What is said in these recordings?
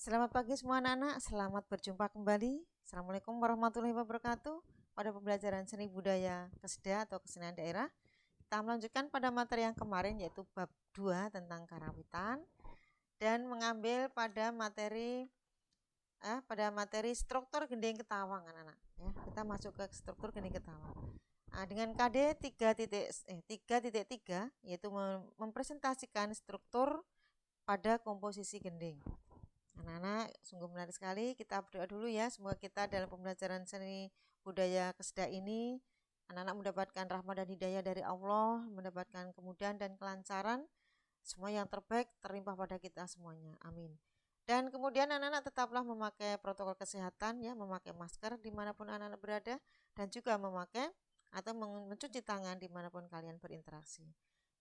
Selamat pagi semua anak-anak, selamat berjumpa kembali. Assalamualaikum warahmatullahi wabarakatuh. Pada pembelajaran seni budaya keseda atau kesenian daerah, kita melanjutkan pada materi yang kemarin yaitu bab 2 tentang karawitan dan mengambil pada materi struktur gending ketawang anak-anak. Ya, kita masuk ke struktur gending ketawang. Nah, dengan KD 3.3 yaitu mempresentasikan struktur pada komposisi gending. Anak-anak, sungguh menarik sekali. Kita berdoa dulu ya, semoga kita dalam pembelajaran seni budaya keseda ini anak-anak mendapatkan rahmat dan hidayah dari Allah, mendapatkan kemudahan dan kelancaran, semua yang terbaik terlimpah pada kita semuanya. Amin. Dan kemudian anak-anak tetaplah memakai protokol kesehatan ya, memakai masker dimanapun anak-anak berada, dan juga memakai atau mencuci tangan dimanapun kalian berinteraksi.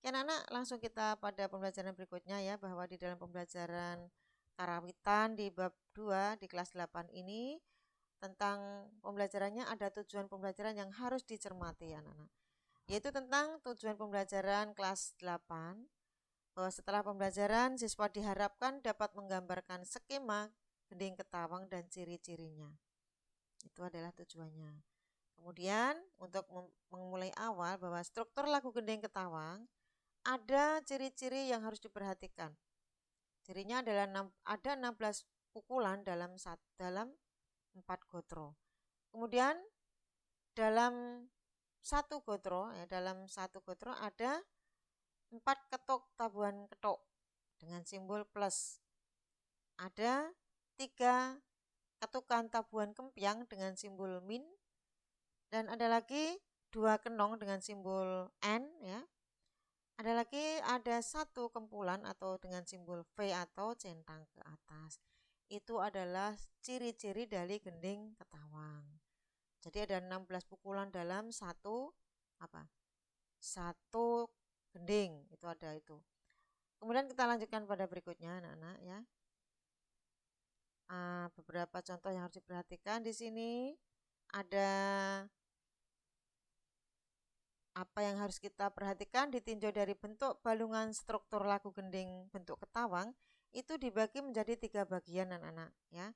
Oke anak-anak, langsung kita pada pembelajaran berikutnya ya, bahwa di dalam pembelajaran karawitan di bab 2 di kelas 8 ini tentang pembelajarannya ada tujuan pembelajaran yang harus dicermati anak-anak, yaitu tentang tujuan pembelajaran kelas 8 bahwa setelah pembelajaran siswa diharapkan dapat menggambarkan skema gending ketawang dan ciri-cirinya. Itu adalah tujuannya. Kemudian untuk memulai awal bahwa struktur lagu gending ketawang ada ciri-ciri yang harus diperhatikan. Cirinya adalah ada 16 pukulan dalam 4 gotro. Kemudian dalam satu gotro ada 4 ketuk tabuhan ketuk dengan simbol plus. Ada 3 ketukan tabuhan kempiang dengan simbol min, dan ada lagi 2 kenong dengan simbol N ya. Ada 1 kempulan atau dengan simbol V atau centang ke atas. Itu adalah ciri-ciri dari gending ketawang. Jadi ada 16 pukulan dalam satu gending, itu ada itu. Kemudian kita lanjutkan pada berikutnya anak-anak ya. Beberapa contoh yang harus diperhatikan di sini ada apa yang harus kita perhatikan ditinjau dari bentuk balungan struktur lagu gending bentuk ketawang itu dibagi menjadi 3 bagian anak-anak ya.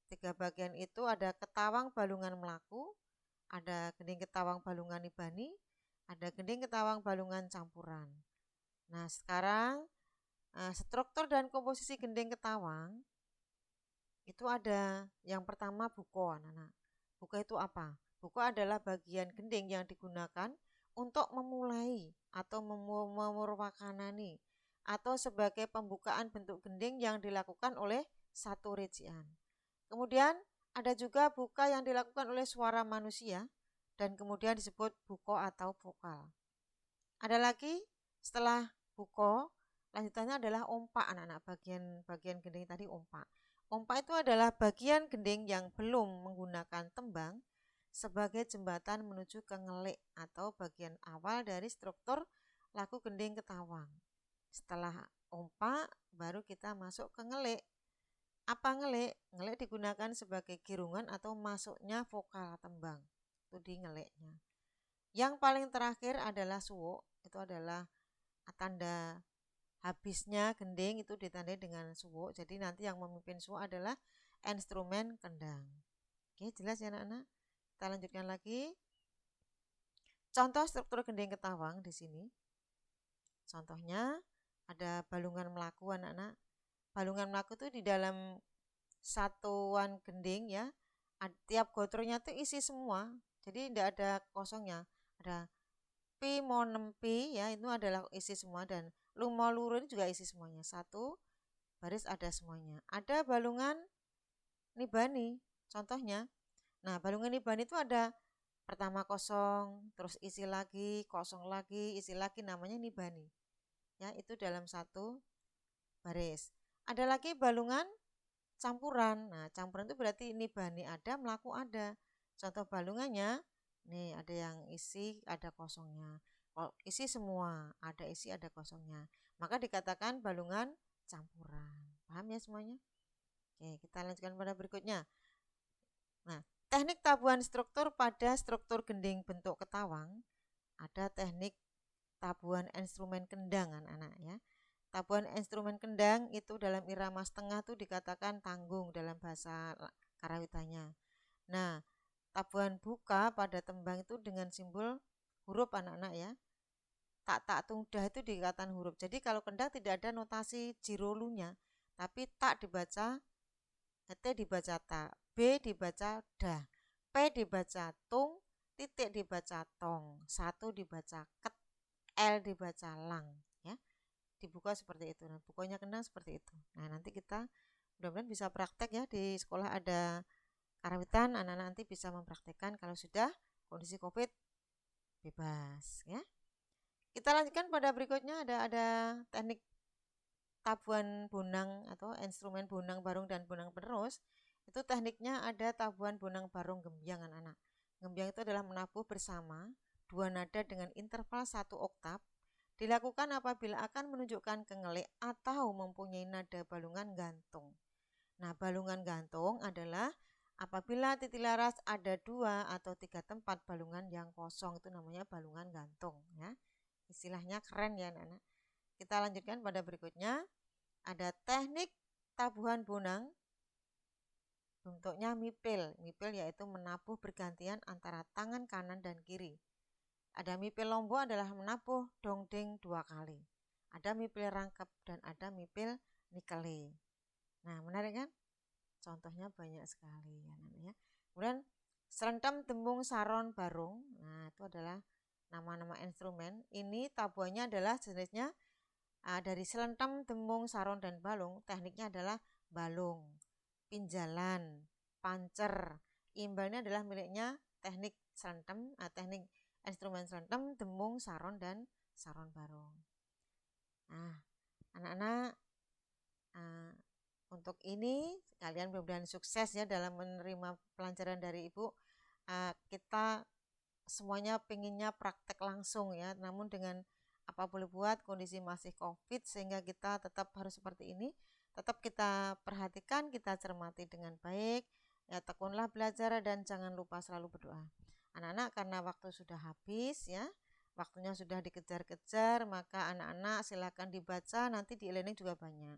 3 bagian itu ada ketawang balungan melaku, ada gending ketawang balungan nibani, ada gending ketawang balungan campuran. Nah sekarang struktur dan komposisi gending ketawang itu ada yang pertama buko anak-anak. Buko itu apa? Buko adalah bagian gending yang digunakan untuk memulai atau memurwakanani atau sebagai pembukaan bentuk gending yang dilakukan oleh satu rejian. Kemudian ada juga buka yang dilakukan oleh suara manusia dan kemudian disebut buko atau vokal. Ada lagi setelah buko, lanjutannya adalah ompak anak-anak, bagian gending tadi ompak. Ompak itu adalah bagian gending yang belum menggunakan tembang sebagai jembatan menuju ke ngelik atau bagian awal dari struktur lagu gending ketawang. Setelah ompak baru kita masuk ke ngelik. Apa ngelik? Ngelik digunakan sebagai girungan atau masuknya vokal tembang. Itu di ngeliknya. Yang paling terakhir adalah suwuk. Itu adalah tanda habisnya gending, itu ditandai dengan suwuk. Jadi nanti yang memimpin suwuk adalah instrumen kendang. Oke, jelas ya anak-anak? Kita lanjutkan lagi. Contoh struktur gending ketawang di sini. Contohnya ada balungan melaku anak-anak. Balungan melaku itu di dalam satuan gending ya. Tiap gotronya itu isi semua. Jadi tidak ada kosongnya. Ada pi mau nempi ya, itu adalah isi semua, dan lu mau luru ini juga isi semuanya. Satu baris ada semuanya. Ada balungan nibani. Contohnya. Nah, balungan nibani itu ada pertama kosong, terus isi lagi, kosong lagi, isi lagi, namanya nibani. Ya, itu dalam satu baris. Ada lagi balungan campuran. Nah, campuran itu berarti nibani ada, melaku ada. Contoh balungannya, nih ada yang isi, ada kosongnya. Kalau isi semua, ada isi, ada kosongnya. Maka dikatakan balungan campuran. Paham ya semuanya? Oke, kita lanjutkan pada berikutnya. Nah, teknik tabuhan struktur pada struktur gending bentuk ketawang, ada teknik tabuhan instrumen kendang anak-anak ya. Tabuhan instrumen kendang itu dalam irama setengah tuh dikatakan tanggung dalam bahasa Karawitannya. Nah, tabuhan buka pada tembang itu dengan simbol huruf anak-anak ya. Tak tungdah itu dikatakan huruf. Jadi kalau kendang tidak ada notasi jirolunya, tapi tak dibaca, T dibaca ta, B dibaca da, P dibaca tung, titik dibaca tong, satu dibaca ket, L dibaca lang, ya. Dibuka seperti itu. Nah, bukanya kendang seperti itu. Nah, nanti kita mudah-mudahan bisa praktek ya, di sekolah ada karawitan, anak-anak nanti bisa mempraktekkan kalau sudah kondisi COVID bebas, ya. Kita lanjutkan pada berikutnya ada teknik tabuhan bonang atau instrumen bonang barung dan bonang penerus. Itu tekniknya ada tabuhan bonang barung gembyang anak-anak. Gembyang itu adalah menabuh bersama dua nada dengan interval 1 oktav. Dilakukan apabila akan menunjukkan kengelik atau mempunyai nada balungan gantung. Nah, balungan gantung adalah apabila titik laras ada 2 atau 3 tempat balungan yang kosong, itu namanya balungan gantung ya. Istilahnya keren ya anak-anak. Kita lanjutkan pada berikutnya. Ada teknik tabuhan bonang. Bentuknya mipil. Mipil yaitu menabuh bergantian antara tangan kanan dan kiri. Ada mipil lombok adalah menabuh dongding 2 kali. Ada mipil rangkep dan ada mipil nikeli. Nah, menarik kan? Contohnya banyak sekali ya namanya. Kemudian serentam tembung saron barung. Nah, itu adalah nama-nama instrumen. Ini tabuhannya adalah jenisnya dari selentam, tembung, saron, dan balung. Tekniknya adalah balung, pinjalan, pancer. Imbalnya adalah miliknya teknik selentam, teknik instrumen selentam, tembung, saron, dan saron barung. Nah, anak-anak, untuk ini kalian mudah-mudahan sukses ya dalam menerima pelajaran dari Ibu. Kita semuanya pengennya praktek langsung ya, namun dengan apa boleh buat kondisi masih COVID sehingga kita tetap harus seperti ini. Tetap kita perhatikan, kita cermati dengan baik. Ya, tekunlah belajar dan jangan lupa selalu berdoa. Anak-anak, karena waktu sudah habis ya, waktunya sudah dikejar-kejar, maka anak-anak silakan dibaca, nanti di e-learning juga banyak.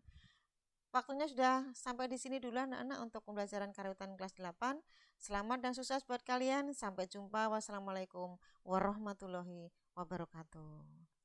Waktunya sudah sampai di sini dulu anak-anak untuk pembelajaran karawitan kelas 8. Selamat dan sukses buat kalian. Sampai jumpa. Wassalamualaikum warahmatullahi wabarakatuh.